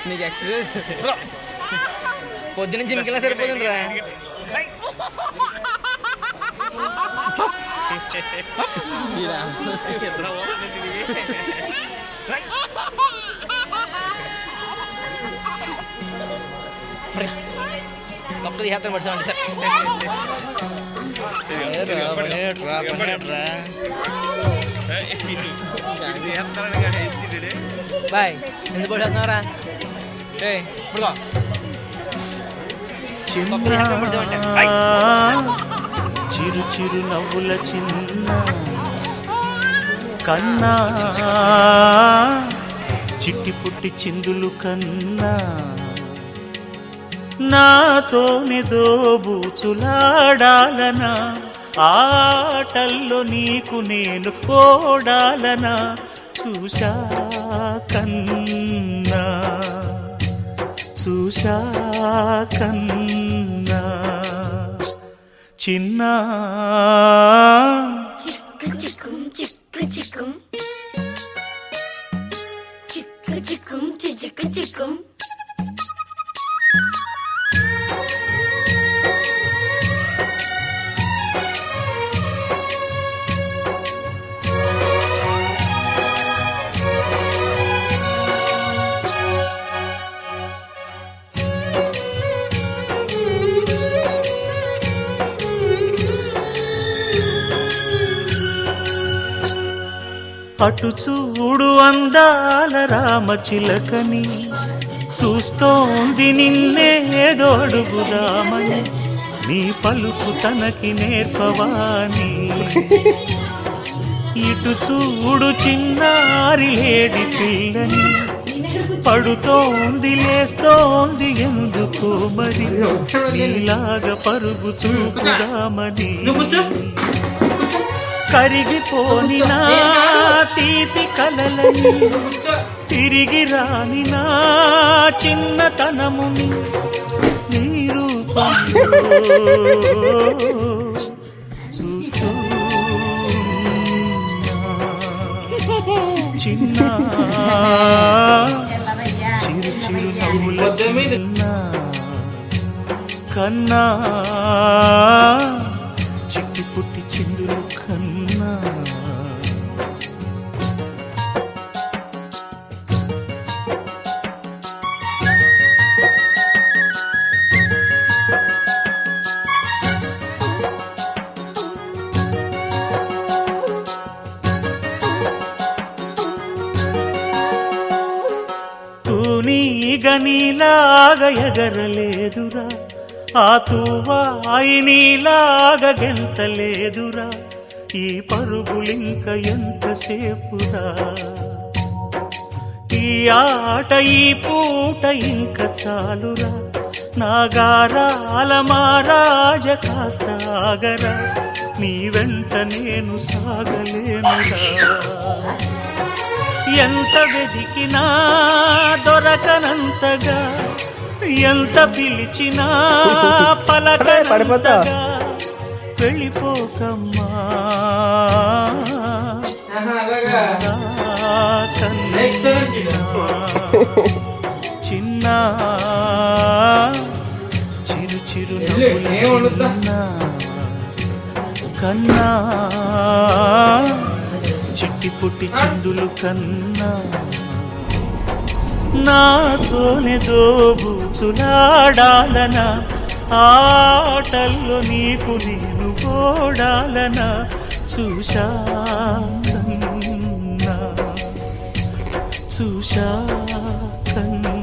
నీకు ఎక్సర్సైజ్ పొద్దున్న జిమ్కి వెళ్ళినా సరిపోతుందిరా. ఒక్కది హేతం పడిచామండి సార్. బాయ్ ఎందుకు పడుతున్నారా? చిరు చిరు నవ్వుల చిన్న కన్నా చిట్టి పుట్టి చిందులు కన్నా నాతోనే దోబూచులాడాలనా ఆటల్లో నీకు నేను కోడాలనా చూశా కన్నా చూశా కన్నా చిన్న చిక్కు చిక్కు చిక్కు చిక్కు చిక్కు చిక్కు చిక్కు అటు చూడు అందాల రామచిలకని చూస్తోంది నిన్నేదో అడుగుదామని నీ పలుకు తనకి నేర్పవాని ఇటు చూడు చిన్నారి లేడి పిల్లని పడుతోంది లేస్తోంది ఎందుకో మరి నీలాగా పరుగు చూపుదామని కరిగిపోని నా తీపి కలలని తిరిగి రాని నా చిన్నతనముని నీ రూపంలో చూస్తూ చిన్న చిరు చిరు నవ్వుల చిన్న కన్నా చిట్టి పుట్టి చిందులు కన్నా నీలాగా ఎగరలేదురా ఆ తువాయి నీలాగా గెంతలేదురా ఈ పరుగులింక ఎంతసేపురా ఈ ఆట ఈ పూట ఇంక చాలురా నాగారాల మారాజ కాస్త ఆగరా నీ వెంట నేను సాగలేనురా ఎంత వెదికినా దొరకనంతగా ఎంత పిలిచినా పలకనంతగా వెళ్ళిపోకమ్మా చిన్న చిరు చిరు కన్నా చిట్టి పుట్టి చిందులు కన్నా నాతోనే దోబూచులాడాలనా ఆటల్లో నీకు నేను ఓడాలనా చూశా కన్నా చూశా కన్నా